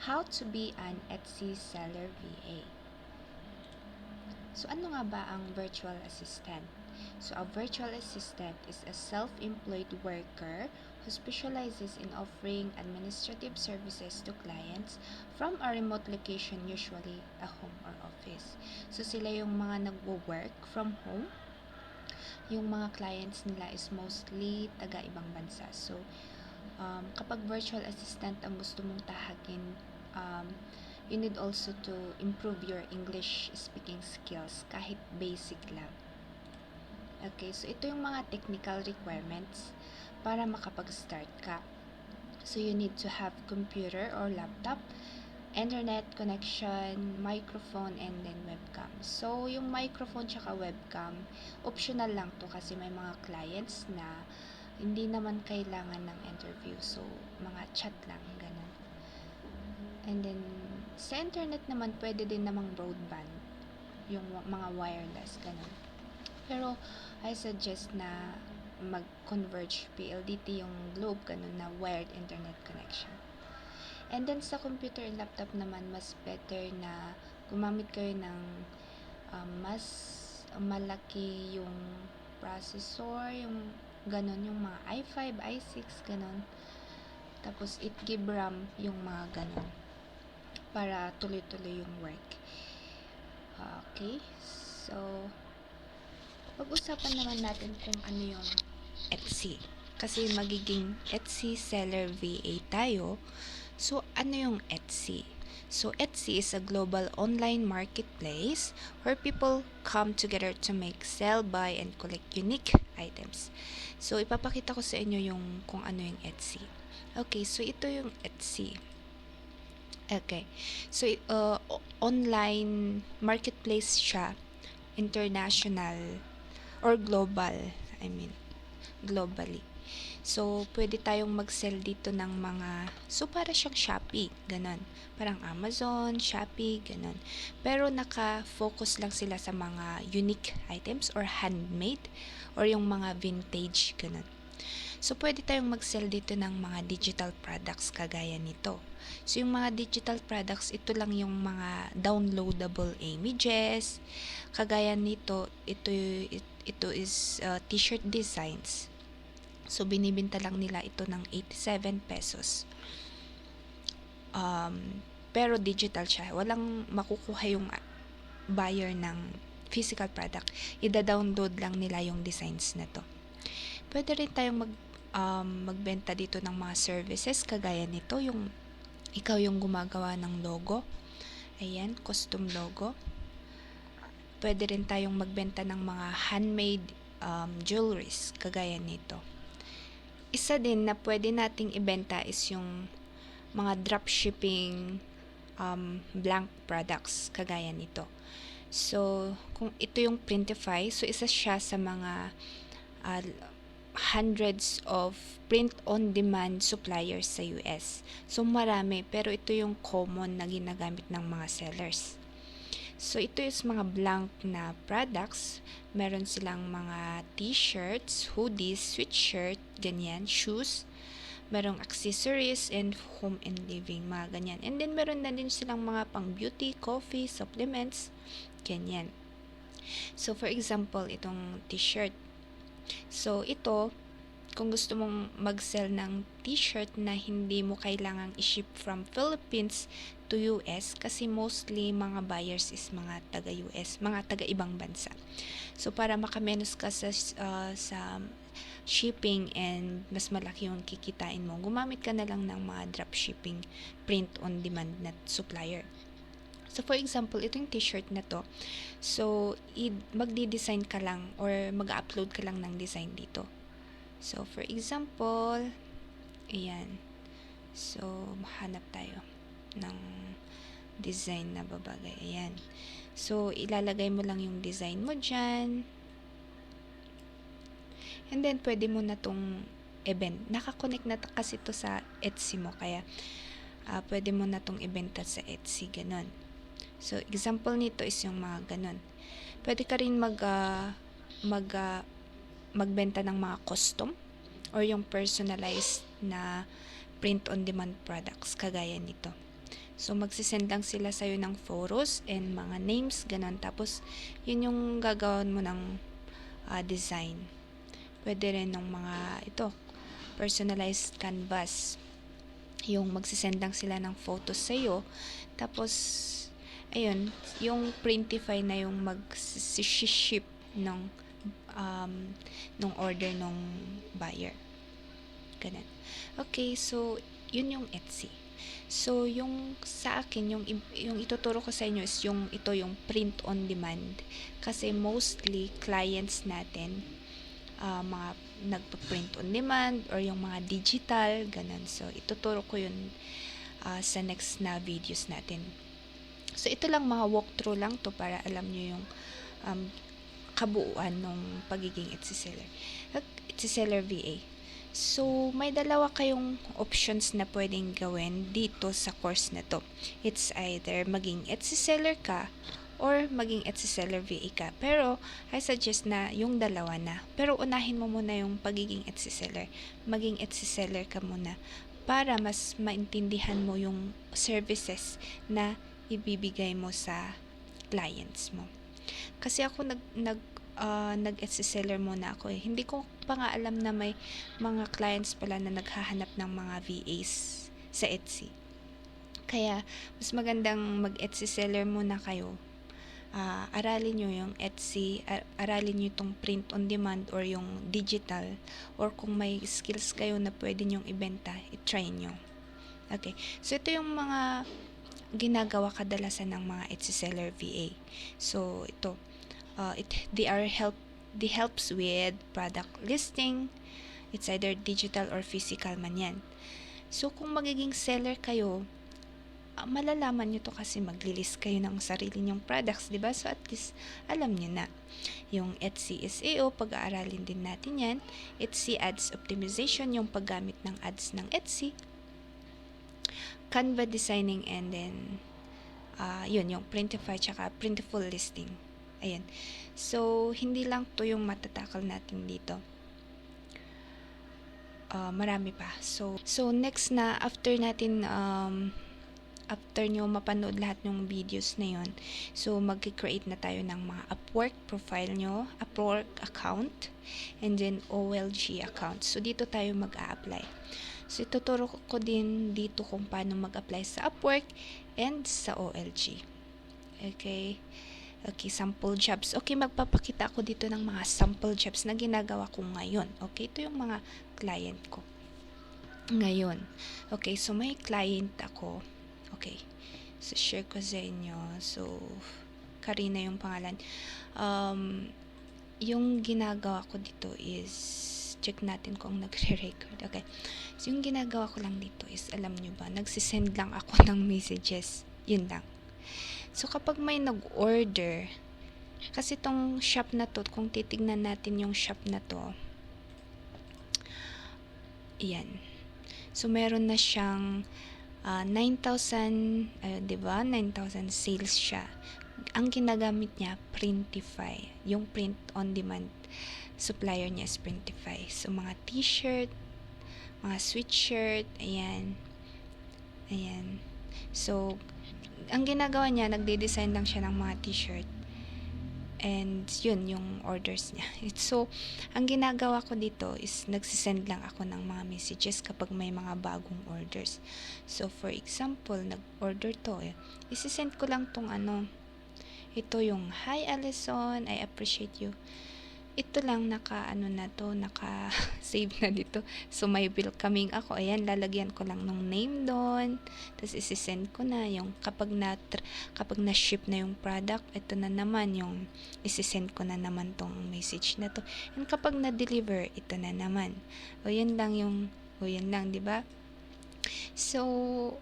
How to be an Etsy seller VA. So ano nga ba ang virtual assistant? So a virtual assistant is a self-employed worker who specializes in offering administrative services to clients from a remote location, usually a home or office. So sila yung mga nagwo-work from home. Yung mga clients nila is mostly taga-ibang bansa. So kapag virtual assistant ang gusto mong tahagin, you need also to improve your English speaking skills kahit basic lang. Okay, so ito yung mga technical requirements para makapag-start ka. So you need to have computer or laptop, internet connection, microphone, and then webcam. So yung microphone tsaka webcam, optional lang to kasi may mga clients na hindi naman kailangan ng interview. So mga chat lang, ganun. And then, sa internet naman, pwede din namang broadband. Yung mga wireless, ganun. Pero, I suggest na mag-converge PLDT yung Globe, ganun na wired internet connection. And then, sa computer and laptop naman, mas better na gumamit kayo ng mas malaki yung processor, yung ganun, yung mga i5, i6, ganun. Tapos, 8GB RAM, yung mga ganun. Para tuloy-tuloy yung work. Okay. So, pag-usapan naman natin kung ano yung Etsy. Kasi magiging Etsy seller VA tayo. So, ano yung Etsy? So, Etsy is a global online marketplace where people come together to make, sell, buy, and collect unique items. So, ipapakita ko sa inyo yung kung ano yung Etsy. Okay, so ito yung Etsy. Okay. So, online marketplace siya. International or global. Globally. So, pwede tayong mag-sell dito ng mga, so para siyang Shopee, ganun. Parang Amazon, Shopee, ganun. Pero naka-focus lang sila sa mga unique items or handmade or yung mga vintage, ganun. So, pwede tayong mag-sell dito ng mga digital products kagaya nito. So, yung mga digital products, ito lang yung mga downloadable images. Kagaya nito, ito is t-shirt designs. So, binibenta lang nila ito ng 87 pesos. Pero digital siya. Walang makukuha yung buyer ng physical product. Ida-download lang nila yung designs na to. Pwede rin tayong magbenta dito ng mga services kagaya nito, yung ikaw yung gumagawa ng logo. Ayan, custom logo. Pwede rin tayong magbenta ng mga handmade jewelries kagaya nito. Isa din na pwede nating ibenta is yung mga dropshipping blank products kagaya nito. So, kung ito yung Printify, so isa siya sa mga hundreds of print-on-demand suppliers sa US. So, marami, pero ito yung common na ginagamit ng mga sellers. So, ito is mga blank na products. Meron silang mga t-shirts, hoodies, sweatshirt, ganyan, shoes. Merong accessories and home and living, mga ganyan. And then, meron na din silang mga pang beauty, coffee, supplements, ganyan. So, for example, itong t-shirt. So, ito, kung gusto mong mag-sell ng t-shirt na hindi mo kailangang i-ship from Philippines to US, kasi mostly mga buyers is mga taga-US, mga taga-ibang bansa. So, para makamenos ka sa shipping and mas malaki yung kikitain mo, gumamit ka na lang ng mga dropshipping print-on-demand na supplier. So, for example, itong t-shirt na to, so, magdi-design ka lang or mag-upload ka lang ng design dito. So, for example, ayan. So, hanap tayo ng design na babagay. Ayan. So, ilalagay mo lang yung design mo dyan. And then, pwede mo na tong event. Nakakonect na kasi to sa Etsy mo. Kaya, pwede mo na tong ibenta sa Etsy. Ganon. So, example nito is yung mga ganon. Pwede ka rin magbenta ng mga custom or yung personalized na print-on-demand products kagaya nito. So, magsisend lang sila sa'yo ng photos and mga names, ganun. Tapos, yun yung gagawin mo ng design. Pwede rin ng mga, personalized canvas. Yung magsisend lang sila ng photos sa'yo. Tapos, ayun, yung Printify na yung mag-ship nung order nung buyer. Ganun. Okay, so, yun yung Etsy. So, yung sa akin, yung ituturo ko sa inyo is yung print on demand. Kasi mostly, clients natin, mga nagpa-print on demand or yung mga digital, ganun. So, ituturo ko yun sa next na videos natin. So, ito lang, mga walkthrough lang to para alam nyo yung kabuuan ng pagiging Etsy seller. Etsy seller VA. So, may dalawa kayong options na pwedeng gawin dito sa course na to. It's either maging Etsy seller ka or maging Etsy seller VA ka. Pero, I suggest na yung dalawa na. Pero, unahin mo muna yung pagiging Etsy seller. Maging Etsy seller ka muna para mas maintindihan mo yung services na ibibigay mo sa clients mo. Kasi ako nag-Etsy seller muna ako eh. Hindi ko pa nga alam na may mga clients pala na naghahanap ng mga VAs sa Etsy. Kaya, mas magandang mag-Etsy seller muna kayo. Aralin nyo yung Etsy, aralin nyo itong print on demand or yung digital, or kung may skills kayo na pwede nyong ibenta, i-try nyo. Okay, so ito yung mga ginagawa kadalasan ng mga Etsy seller VA. So, ito, they helps with product listing. It's either digital or physical man yan. So, kung magiging seller kayo, malalaman nyo to kasi maglilist kayo ng sarili nyong products, diba? So, at least, alam nyo na. Yung Etsy SEO, pag-aaralin din natin yan. Etsy Ads Optimization, yung paggamit ng ads ng Etsy. Canva designing, and then, yun, yung Printify, tsaka Printful listing. Ayan. So, hindi lang to yung matatakal natin dito. Marami pa. So next na, after nyo mapanood lahat ng videos na yun, so mag-create na tayo ng mga Upwork profile nyo, Upwork account, and then OLG account. So, dito tayo mag-a-apply. So, ituturo ko din dito kung paano mag-apply sa Upwork and sa OLG. Okay, sample jobs. Okay, magpapakita ako dito ng mga sample jobs na ginagawa ko ngayon. Okay, ito yung mga client ko ngayon. Okay, so may client ako. Okay, so share ko sa inyo. So, Karina yung pangalan. Yung ginagawa ko dito is, check natin kung nagre-record. Okay, so yung ginagawa ko lang dito is, alam nyo ba, nagsisend lang ako ng messages. Yun lang. So, kapag may nag-order, kasi tong shop na to, kung titignan natin yung shop na to, yan. So, meron na siyang 9,000, diba? 9,000 sales siya. Ang ginagamit niya, Printify. Yung print on demand supplier niya is Printify. So, mga t-shirt, mga sweatshirt, ayan. Ayan. So, ang ginagawa niya, nagde-design lang siya ng mga t-shirt. And yun, yung orders niya. So, ang ginagawa ko dito is nagsisend lang ako ng mga messages kapag may mga bagong orders. So, for example, nag-order to. Isisend ko lang tong ito yung, "Hi Alison, I appreciate you." Ito lang naka-save na dito. So, may welcoming ako. Ayan, lalagyan ko lang ng name doon. Tapos, isisend ko na yung kapag na-ship na yung product, ito na naman yung isisend ko na naman tong message na to. And kapag na-deliver, ito na naman. Yan lang, di ba? So,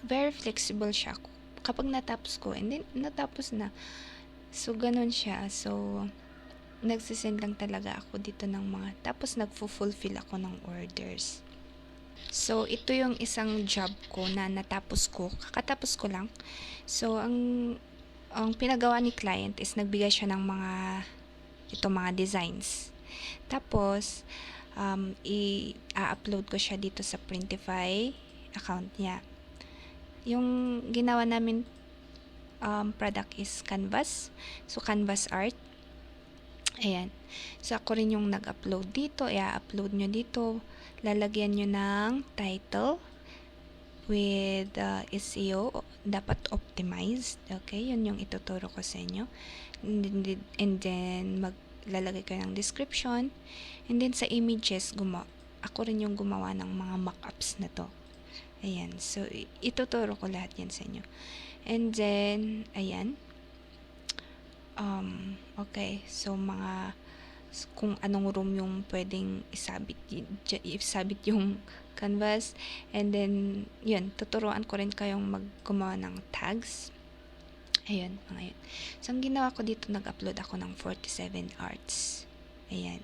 very flexible siya. Kapag natapos ko, and then, natapos na. So, ganun siya. So, nagsisend lang talaga ako dito ng mga, tapos nagfo-fulfill ako ng orders. So, ito yung isang job ko na natapos ko, kakatapos ko lang. So, ang pinagawa ni client is nagbigay siya ng mga designs. Tapos, i-upload ko siya dito sa Printify account niya. yung ginawa namin product is canvas. So, canvas art. Ayan. So, ako rin yung nag-upload dito. I-upload nyo dito. Lalagyan nyo ng title with SEO. Dapat optimized. Okay? Yun yung ituturo ko sa inyo. And then maglalagay ko ng description. And then sa images, ako rin yung gumawa ng mga mock-ups na to. Ayan. So, ituturo ko lahat yan sa inyo. And then, ayan. Okay. So, kung anong room yung pwedeng isabit yung canvas. And then, yun. Tuturuan ko rin kayong gumawa ng tags. Ayun, mga yun. So, ang ginawa ko dito, nag-upload ako ng 47 arts. Ayan.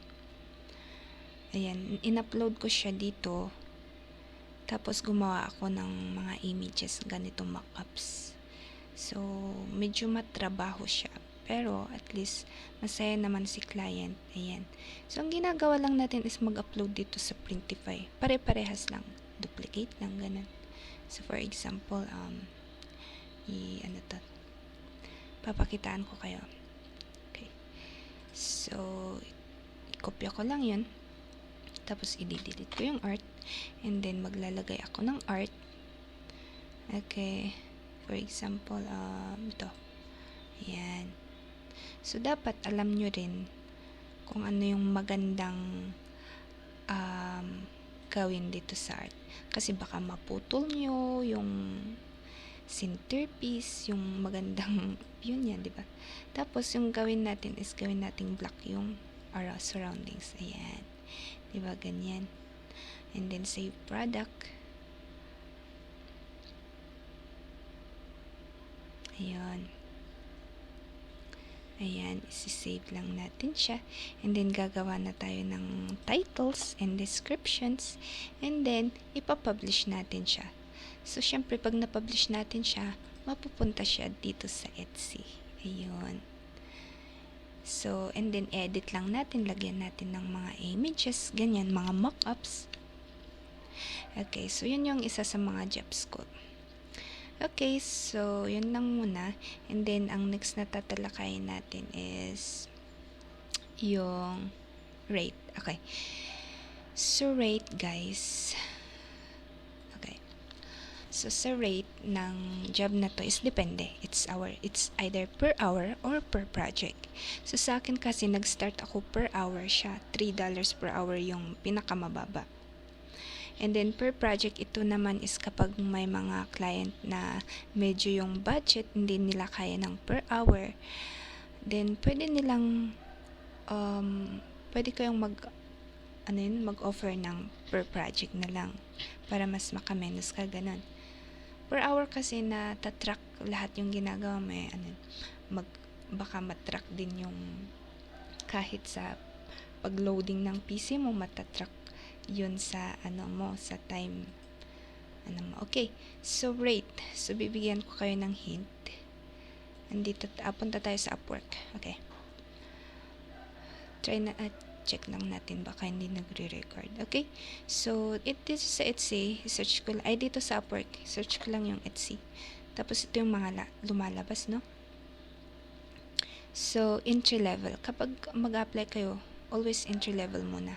Ayan. In-upload ko siya dito. Tapos, gumawa ako ng mga images, ganito mock-ups. So, medyo matrabaho siya. Pero, at least, masaya naman si client. Ayan. So, ang ginagawa lang natin is mag-upload dito sa Printify. Pare-parehas lang. Duplicate lang, ganun. So, for example, papakitaan ko kayo. Okay. So, i-copy ko lang yun. Tapos, i-delete ko yung art. And then, maglalagay ako ng art. Okay. For example, ito. Ayan. So, dapat alam nyo rin kung ano yung magandang gawin dito sa art. Kasi baka maputol nyo yung centerpiece, yung magandang view niya, di ba? Tapos, yung gawin natin is gawin nating black yung surroundings. Ayan. Di ba? Ganyan. And then, save product. Ayan. Ayan, isi-save lang natin siya. And then, gagawa na tayo ng titles and descriptions. And then, ipapublish natin siya. So, syempre, pag na-publish natin siya, mapupunta siya dito sa Etsy. Ayun. So, and then, edit lang natin. Lagyan natin ng mga images. Ganyan, mga mock-ups. Okay, so, yun yung isa sa mga jobs ko. Okay, so, yun lang muna. And then, ang next na tatalakayin natin is yung rate. Okay. So, rate, guys. Okay. So, sa rate ng job na to is depende. It's either per hour or per project. So, sa akin kasi, nag-start ako per hour siya. $3 per hour yung pinakamababa. And then, per project, ito naman is kapag may mga client na medyo yung budget, hindi nila kaya ng per hour, then, pwede kayong mag-offer ng per project na lang para mas makamenos ka, ganun. Per hour kasi na tatrack lahat yung ginagawa mo, baka matrack din yung kahit sa pag-loading ng PC mo, matatrack yun sa sa time Okay, so rate. So bibigyan ko kayo ng hint. Andito punta tayo sa Upwork. Okay, try na check lang natin baka hindi nagre-record. Okay, so dito sa Etsy, search ko dito sa Upwork, search ko lang yung Etsy, tapos ito yung mga lumalabas, no? So entry level, kapag mag-apply kayo, always entry level muna.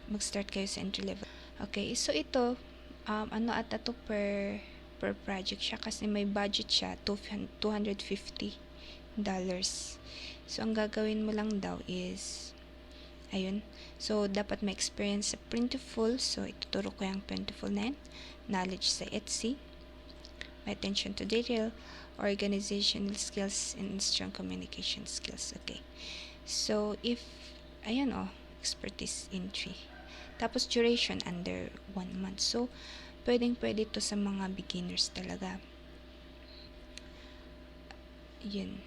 Mag-start kayo sa entry level. Okay, so ito, ito per project siya kasi may budget siya, $250. So, ang gagawin mo lang daw is, ayun, so, dapat may experience sa Printful. So, ituturo ko yung Printful na yan. Knowledge sa Etsy. May attention to detail, organizational skills, and strong communication skills. Okay. So, expertise entry. Tapos, duration under 1 month. So, pwede to sa mga beginners talaga. Yun.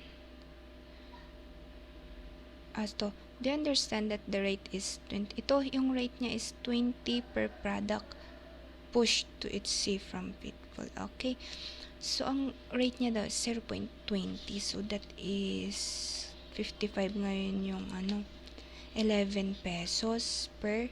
Do you understand that the rate is 20? Ito, yung rate niya is 20 per product pushed to Etsy from Pitfall. Okay. So, ang rate niya daw is 0.20. So, that is 55 ngayon yung 11 pesos per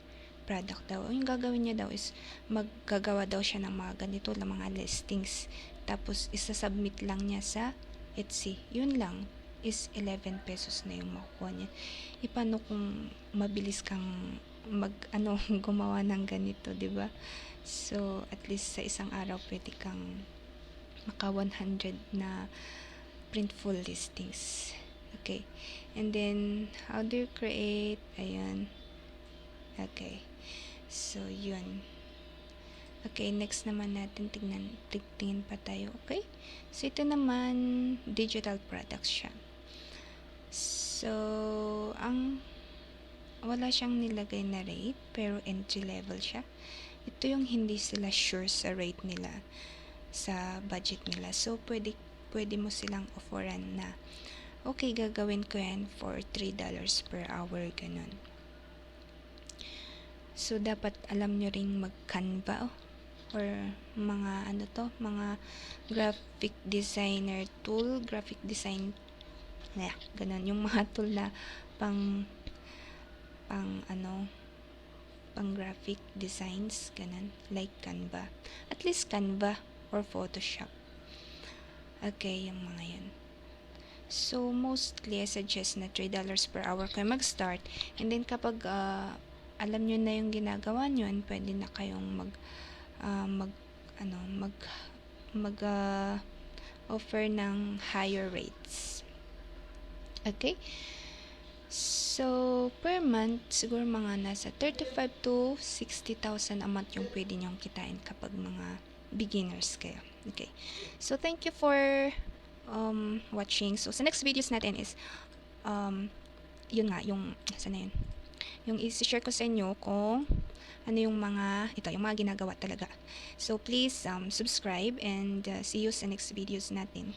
product daw. Yung gagawin niya daw is maggagawa daw siya ng mga ganito lang mga listings. Tapos isa-submit lang niya sa Etsy. Yun lang is 11 pesos na yung makukuha niya. Paano kung mabilis kang gumawa ng ganito, 'di ba? So at least sa isang araw pwede kang maka 100 na printful listings. Okay. And then how do you create? Ayan. Okay. So yun. Okay, next naman natin tingnan pa tayo. Okay? So ito naman digital products siya. So wala siyang nilagay na rate, pero entry level siya. Ito yung hindi sila sure sa rate nila, sa budget nila. So, pwede mo silang offeran na, okay, gagawin ko yan for $3 per hour, ganun. So, dapat alam nyo ring mag-Canva, or mga, mga graphic designer tool, graphic design, ganun, yung mga tool na pang graphic designs, ganun, like Canva. At least Canva or Photoshop. Okay, yung mga yan. So, mostly, I suggest na $3 per hour kayo mag-start. And then, kapag alam nyo na yung ginagawa nyo, and pwede na kayong offer ng higher rates. Okay? So, per month, siguro mga nasa 35 to 60,000 a month yung pwede nyong kitain kapag mga beginners kayo. Okay. So, thank you for watching. So, sa next videos natin is, yun nga, saan na yun? Yung i-share ko sa inyo kung ano yung mga ginagawa talaga. So, please subscribe and see you sa next videos natin.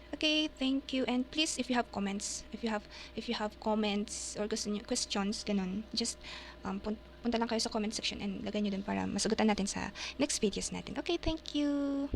Okay, thank you. And please, if you have comments, if you have comments or gusto niyo questions, ganun, just punta lang kayo sa comment section and lagay niyo dun para masagutan natin sa next videos natin. Okay, thank you.